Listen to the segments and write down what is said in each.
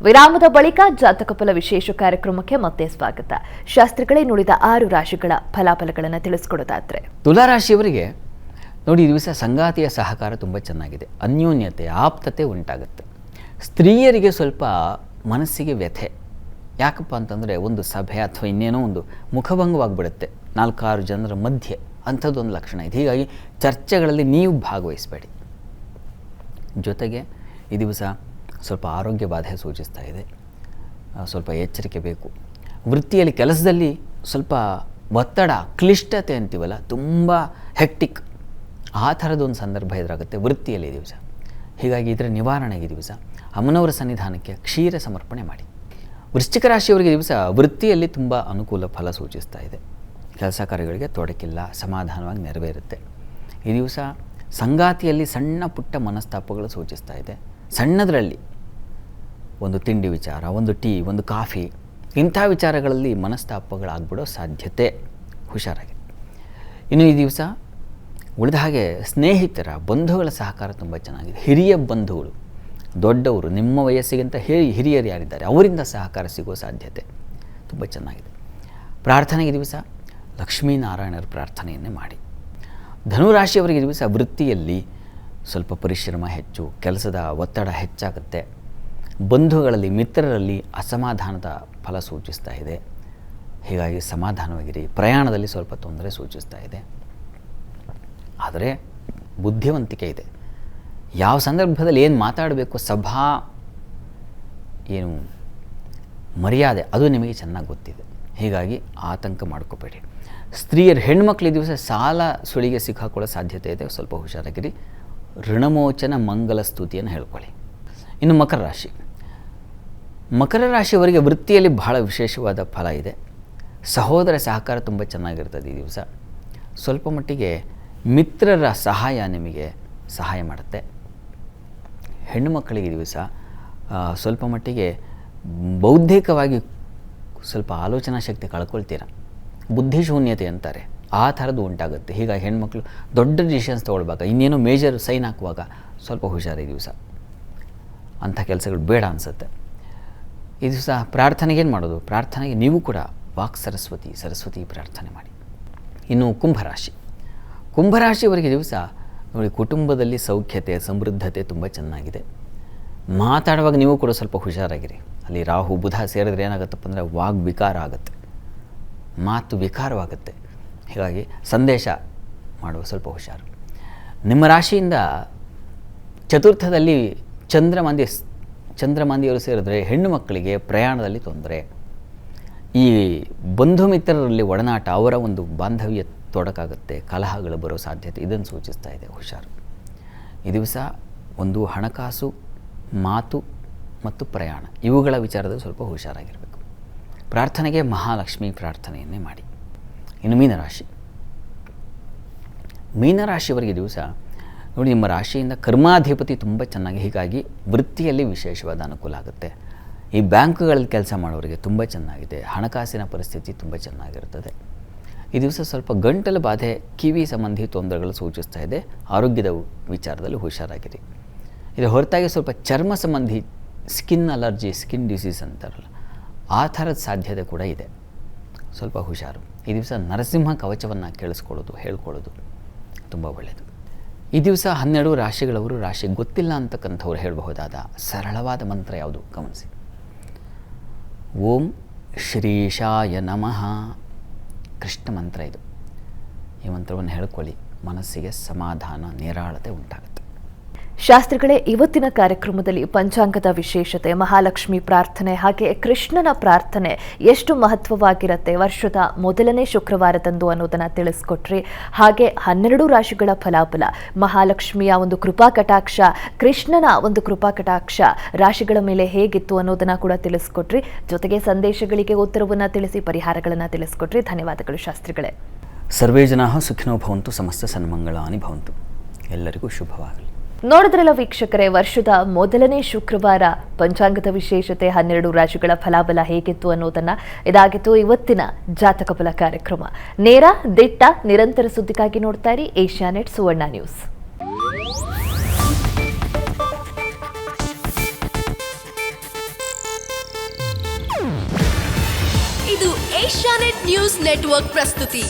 ವಿರಾಮದ ಬಳಿಕ ಜಾತಕ ಫಲ ವಿಶೇಷ ಕಾರ್ಯಕ್ರಮಕ್ಕೆ ಮತ್ತೆ ಸ್ವಾಗತ. ಶಾಸ್ತ್ರಿಗಳೇ, ನುಡಿದ 6 ರಾಶಿಗಳ ಫಲಾಫಲಗಳನ್ನು ತಿಳಿಸ್ಕೊಡೋದಾದ್ರೆ, ತುಲಾ ರಾಶಿಯವರಿಗೆ ನೋಡಿ, ಈ ದಿವಸ ಸಂಗಾತಿಯ ಸಹಕಾರ ತುಂಬ ಚೆನ್ನಾಗಿದೆ. ಅನ್ಯೋನ್ಯತೆ, ಆಪ್ತತೆ ಉಂಟಾಗುತ್ತೆ. ಸ್ತ್ರೀಯರಿಗೆ ಸ್ವಲ್ಪ ಮನಸ್ಸಿಗೆ ವ್ಯಥೆ. ಯಾಕಪ್ಪ ಅಂತಂದರೆ, ಒಂದು ಸಭೆ ಅಥವಾ ಇನ್ನೇನೋ ಒಂದು ಮುಖಭಂಗವಾಗಿಬಿಡುತ್ತೆ 4-6 ಜನರ ಮಧ್ಯೆ, ಅಂಥದ್ದೊಂದು ಲಕ್ಷಣ ಇದೆ. ಹೀಗಾಗಿ ಚರ್ಚೆಗಳಲ್ಲಿ ನೀವು ಭಾಗವಹಿಸಬೇಡಿ. ಜೊತೆಗೆ ಈ ದಿವಸ ಸ್ವಲ್ಪ ಆರೋಗ್ಯ ಬಾಧೆ ಸೂಚಿಸ್ತಾ ಇದೆ. ಸ್ವಲ್ಪ ಎಚ್ಚರಿಕೆ ಬೇಕು. ವೃತ್ತಿಯಲ್ಲಿ, ಕೆಲಸದಲ್ಲಿ ಸ್ವಲ್ಪ ಒತ್ತಡ, ಕ್ಲಿಷ್ಟತೆ ಅಂತೀವಲ್ಲ, ತುಂಬ ಹೆಕ್ಟಿಕ್, ಆ ಥರದೊಂದು ಸಂದರ್ಭ ಎದುರಾಗುತ್ತೆ ವೃತ್ತಿಯಲ್ಲಿ ಈ ದಿವಸ. ಹೀಗಾಗಿ ಇದರ ನಿವಾರಣೆಗೆ ಈ ದಿವಸ ಅಮ್ಮನವರ ಸನ್ನಿಧಾನಕ್ಕೆ ಕ್ಷೀರ ಸಮರ್ಪಣೆ ಮಾಡಿ. ವೃಶ್ಚಿಕ ರಾಶಿಯವರಿಗೆ ದಿವಸ ವೃತ್ತಿಯಲ್ಲಿ ತುಂಬ ಅನುಕೂಲ ಫಲ ಸೂಚಿಸ್ತಾ ಇದೆ. ಕೆಲಸ ಕಾರ್ಯಗಳಿಗೆ ತೊಡಕಿಲ್ಲ, ಸಮಾಧಾನವಾಗಿ ನೆರವೇರುತ್ತೆ. ಈ ದಿವಸ ಸಂಗಾತಿಯಲ್ಲಿ ಸಣ್ಣ ಪುಟ್ಟ ಮನಸ್ತಾಪಗಳು ಸೂಚಿಸ್ತಾ ಇದೆ. ಸಣ್ಣದರಲ್ಲಿ ಒಂದು ತಿಂಡಿ ವಿಚಾರ, ಒಂದು ಟೀ, ಒಂದು ಕಾಫಿ, ಇಂಥ ವಿಚಾರಗಳಲ್ಲಿ ಮನಸ್ತಾಪಗಳಾಗ್ಬಿಡೋ ಸಾಧ್ಯತೆ. ಹುಷಾರಾಗಿ. ಇನ್ನು ಈ ದಿವಸ ಉಳಿದ ಹಾಗೆ ಸ್ನೇಹಿತರ, ಬಂಧುಗಳ ಸಹಕಾರ ತುಂಬ ಚೆನ್ನಾಗಿದೆ. ಹಿರಿಯ ಬಂಧುಗಳು, ದೊಡ್ಡವರು, ನಿಮ್ಮ ವಯಸ್ಸಿಗಿಂತ ಹಿರಿಯರು ಯಾರಿದ್ದಾರೆ ಅವರಿಂದ ಸಹಕಾರ ಸಿಗೋ ಸಾಧ್ಯತೆ ತುಂಬ ಚೆನ್ನಾಗಿದೆ. ಪ್ರಾರ್ಥನೆಗೆ ದಿವಸ ಲಕ್ಷ್ಮೀನಾರಾಯಣರ ಪ್ರಾರ್ಥನೆಯನ್ನೇ ಮಾಡಿ. ಧನುರಾಶಿಯವರಿಗೆ ದಿವಸ ವೃತ್ತಿಯಲ್ಲಿ ಸ್ವಲ್ಪ ಪರಿಶ್ರಮ ಹೆಚ್ಚು, ಕೆಲಸದ ಒತ್ತಡ ಹೆಚ್ಚಾಗುತ್ತೆ. ಬಂಧುಗಳಲ್ಲಿ, ಮಿತ್ರರಲ್ಲಿ ಅಸಮಾಧಾನದ ಫಲ ಸೂಚಿಸ್ತಾ ಇದೆ. ಹೀಗಾಗಿ ಸಮಾಧಾನವಾಗಿರಿ. ಪ್ರಯಾಣದಲ್ಲಿ ಸ್ವಲ್ಪ ತೊಂದರೆ ಸೂಚಿಸ್ತಾ ಇದೆ. ಆದರೆ ಬುದ್ಧಿವಂತಿಕೆ ಇದೆ. ಯಾವ ಸಂದರ್ಭದಲ್ಲಿ ಏನು ಮಾತಾಡಬೇಕು, ಸಭಾ ಏನು ಮರ್ಯಾದೆ, ಅದು ನಿಮಗೆ ಚೆನ್ನಾಗಿ ಗೊತ್ತಿದೆ. ಹೀಗಾಗಿ ಆತಂಕ ಮಾಡ್ಕೋಬೇಡಿ. ಸ್ತ್ರೀಯರು, ಹೆಣ್ಮಕ್ಳು ಈ ದಿವಸ ಸಾಲ ಸುಳಿಗೆ ಸಿಕ್ಕಾಕೊಳ್ಳೋ ಸಾಧ್ಯತೆ ಇದೆ. ಸ್ವಲ್ಪ ಹುಷಾರಾಗಿರಿ. ಋಣಮೋಚನ ಮಂಗಲ ಸ್ತುತಿಯನ್ನು ಹೇಳ್ಕೊಳ್ಳಿ. ಇನ್ನು ಮಕರ ರಾಶಿ. ಮಕರ ರಾಶಿಯವರಿಗೆ ವೃತ್ತಿಯಲ್ಲಿ ಬಹಳ ವಿಶೇಷವಾದ ಫಲ ಇದೆ. ಸಹೋದರ ಸಹಕಾರ ತುಂಬ ಚೆನ್ನಾಗಿರ್ತದೆ ಈ ದಿವಸ. ಸ್ವಲ್ಪ ಮಟ್ಟಿಗೆ ಮಿತ್ರರ ಸಹಾಯ ನಿಮಗೆ ಸಹಾಯ ಮಾಡುತ್ತೆ. ಹೆಣ್ಣು ಮಕ್ಕಳಿಗೆ ದಿವಸ ಸ್ವಲ್ಪ ಮಟ್ಟಿಗೆ ಬೌದ್ಧಿಕವಾಗಿ ಸ್ವಲ್ಪ ಆಲೋಚನಾ ಶಕ್ತಿ ಕಳ್ಕೊಳ್ತೀರ. ಬುದ್ಧಿಶೂನ್ಯತೆ ಅಂತಾರೆ, ಆ ಥರದ್ದು ಉಂಟಾಗುತ್ತೆ. ಹೀಗಾಗಿ ಹೆಣ್ಮಕ್ಳು ದೊಡ್ಡ ಡಿಸಿಷನ್ಸ್ ತೊಗೊಳ್ವಾಗ, ಇನ್ನೇನೋ ಮೇಜರ್ ಸೈನ್ ಹಾಕುವಾಗ ಸ್ವಲ್ಪ ಹುಷಾರು ಈ ದಿವಸ. ಅಂಥ ಕೆಲಸಗಳು ಬೇಡ ಅನಿಸುತ್ತೆ ಈ ದಿವಸ. ಪ್ರಾರ್ಥನೆಗೆ ಏನು ಮಾಡೋದು? ಪ್ರಾರ್ಥನೆಗೆ ನೀವು ಕೂಡ ವಾಕ್ ಸರಸ್ವತಿ ಪ್ರಾರ್ಥನೆ ಮಾಡಿ. ಇನ್ನು ಕುಂಭರಾಶಿ. ಕುಂಭರಾಶಿಯವರಿಗೆ ದಿವಸ ನೋಡಿ, ಕುಟುಂಬದಲ್ಲಿ ಸೌಖ್ಯತೆ, ಸಮೃದ್ಧತೆ ತುಂಬ ಚೆನ್ನಾಗಿದೆ. ಮಾತಾಡುವಾಗ ನೀವು ಕೂಡ ಸ್ವಲ್ಪ ಹುಷಾರಾಗಿರಿ. ಅಲ್ಲಿ ರಾಹು ಬುಧ ಸೇರಿದ್ರೆ ಏನಾಗುತ್ತಪ್ಪ ಅಂದರೆ ವಾಗ್ವಿಕಾರ ಆಗುತ್ತೆ, ಮಾತು ವಿಕಾರವಾಗುತ್ತೆ. ಹೀಗಾಗಿ ಸಂದೇಶ ಮಾಡುವ ಸ್ವಲ್ಪ ಹುಷಾರು. ನಿಮ್ಮ ರಾಶಿಯಿಂದ ಚತುರ್ಥದಲ್ಲಿ ಚಂದ್ರಮಾಂದಿಯವರು ಸೇರಿದ್ರೆ ಹೆಣ್ಣು ಮಕ್ಕಳಿಗೆ ಪ್ರಯಾಣದಲ್ಲಿ ತೊಂದರೆ. ಈ ಬಂಧು ಮಿತ್ರರಲ್ಲಿ ಒಡನಾಟ, ಅವರ ಒಂದು ಬಾಂಧವ್ಯ ತೊಡಕಾಗುತ್ತೆ, ಕಲಹಗಳು ಬರೋ ಸಾಧ್ಯತೆ ಇದನ್ನು ಸೂಚಿಸ್ತಾ ಇದೆ. ಹುಷಾರು. ಈ ದಿವಸ ಒಂದು ಹಣಕಾಸು, ಮಾತು ಮತ್ತು ಪ್ರಯಾಣ, ಇವುಗಳ ವಿಚಾರದಲ್ಲಿ ಸ್ವಲ್ಪ ಹುಷಾರಾಗಿರಬೇಕು. ಪ್ರಾರ್ಥನೆಗೆ ಮಹಾಲಕ್ಷ್ಮಿ ಪ್ರಾರ್ಥನೆಯನ್ನೇ ಮಾಡಿ. ಇನ್ನು ಮೀನರಾಶಿ. ಮೀನರಾಶಿಯವರಿಗೆ ದಿವಸ ನೋಡಿ, ನಿಮ್ಮ ರಾಶಿಯಿಂದ ಕರ್ಮಾಧಿಪತಿ ತುಂಬ ಚೆನ್ನಾಗಿ, ಹೀಗಾಗಿ ವೃತ್ತಿಯಲ್ಲಿ ವಿಶೇಷವಾದ ಅನುಕೂಲ ಆಗುತ್ತೆ. ಈ ಬ್ಯಾಂಕ್ಗಳಲ್ಲಿ ಕೆಲಸ ಮಾಡೋರಿಗೆ ತುಂಬ ಚೆನ್ನಾಗಿದೆ. ಹಣಕಾಸಿನ ಪರಿಸ್ಥಿತಿ ತುಂಬ ಚೆನ್ನಾಗಿರ್ತದೆ. ಈ ದಿವಸ ಸ್ವಲ್ಪ ಗಂಟಲು ಬಾಧೆ, ಕಿವಿ ಸಂಬಂಧಿ ತೊಂದರೆಗಳು ಸೂಚಿಸ್ತಾ ಇದೆ. ಆರೋಗ್ಯದ ವಿಚಾರದಲ್ಲಿ ಹುಷಾರಾಗಿರಿ. ಇದು ಹೊರತಾಗಿ ಸ್ವಲ್ಪ ಚರ್ಮ ಸಂಬಂಧಿ, ಸ್ಕಿನ್ ಅಲರ್ಜಿ, ಸ್ಕಿನ್ ಡಿಸೀಸ್ ಅಂತಾರಲ್ಲ, ಆ ಥರದ ಸಾಧ್ಯತೆ ಕೂಡ ಇದೆ. ಸ್ವಲ್ಪ ಹುಷಾರು. ಈ ದಿವಸ ನರಸಿಂಹ ಕವಚವನ್ನು ಹೇಳ್ಕೊಳ್ಳೋದು ತುಂಬ ಒಳ್ಳೆಯದು. ಈ ದಿವಸ 12 ರಾಶಿಗಳವರು, ರಾಶಿ ಗೊತ್ತಿಲ್ಲ ಅಂತಕ್ಕಂಥವ್ರು ಹೇಳಬಹುದಾದ ಸರಳವಾದ ಮಂತ್ರ ಯಾವುದು ಗಮನಿಸಿ. ಓಂ ಶ್ರೀಶಾಯ ನಮಃ, ಕೃಷ್ಣ ಮಂತ್ರ ಇದು. ಈ ಮಂತ್ರವನ್ನು ಹೇಳ್ಕೊಳ್ಳಿ, ಮನಸ್ಸಿಗೆ ಸಮಾಧಾನ, ನಿರಾಳತೆ ಉಂಟಾಗುತ್ತೆ. ಶಾಸ್ತ್ರಿಗಳೇ, ಇವತ್ತಿನ ಕಾರ್ಯಕ್ರಮದಲ್ಲಿ ಪಂಚಾಂಗದ ವಿಶೇಷತೆ, ಮಹಾಲಕ್ಷ್ಮಿ ಪ್ರಾರ್ಥನೆ ಹಾಗೆ ಕೃಷ್ಣನ ಪ್ರಾರ್ಥನೆ ಎಷ್ಟು ಮಹತ್ವವಾಗಿರುತ್ತೆ ವರ್ಷದ ಮೊದಲನೇ ಶುಕ್ರವಾರದಂದು ಅನ್ನೋದನ್ನು ತಿಳಿಸ್ಕೊಟ್ರಿ. ಹಾಗೆ 12 ರಾಶಿಗಳ ಫಲಾಫಲ, ಮಹಾಲಕ್ಷ್ಮಿಯ ಒಂದು ಕೃಪಾ ಕಟಾಕ್ಷ, ಕೃಷ್ಣನ ಒಂದು ಕೃಪಾ ಕಟಾಕ್ಷ ರಾಶಿಗಳ ಮೇಲೆ ಹೇಗಿತ್ತು ಅನ್ನೋದನ್ನು ಕೂಡ ತಿಳಿಸ್ಕೊಟ್ರಿ. ಜೊತೆಗೆ ಸಂದೇಶಗಳಿಗೆ ಉತ್ತರವನ್ನು ತಿಳಿಸಿ, ಪರಿಹಾರಗಳನ್ನು ತಿಳಿಸ್ಕೊಟ್ರಿ. ಧನ್ಯವಾದಗಳು ಶಾಸ್ತ್ರಿಗಳೇ. ಸರ್ವೇ ಜನಾಃ ಸುಖಿನೋ ಭವಂತು, ಸಮಸ್ತ ಸನ್ಮಂಗಳಾನಿ ಭವಂತು. ಎಲ್ಲರಿಗೂ ಶುಭವಾಗಲಿ. ನೋಡಿದ್ರಲ್ಲ ವೀಕ್ಷಕರೇ, ವರ್ಷದ ಮೊದಲನೇ ಶುಕ್ರವಾರ ಪಂಚಾಂಗದ ವಿಶೇಷತೆ, 12 ರಾಶಿಗಳ ಫಲಾಫಲ ಹೇಗಿತ್ತು ಅನ್ನೋದನ್ನ. ಇದಾಗಿತ್ತು ಇವತ್ತಿನ ಜಾತಕ ಫಲ ಕಾರ್ಯಕ್ರಮ. ನೇರ, ದಿಟ್ಟ, ನಿರಂತರ ಸುದ್ದಿಗಾಗಿ ನೋಡ್ತಾ ಇರಿ ಏಷ್ಯಾನೆಟ್ ಸುವರ್ಣ ನ್ಯೂಸ್. ಇದು ಏಷ್ಯಾನೆಟ್ ನ್ಯೂಸ್ ನೆಟ್ವರ್ಕ್ ಪ್ರಸ್ತುತಿ.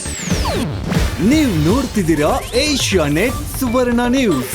ನೀವು ನೋಡ್ತಿದ್ದೀರಾ ಏಷ್ಯಾನೆಟ್ ಸುವರ್ಣ ನ್ಯೂಸ್.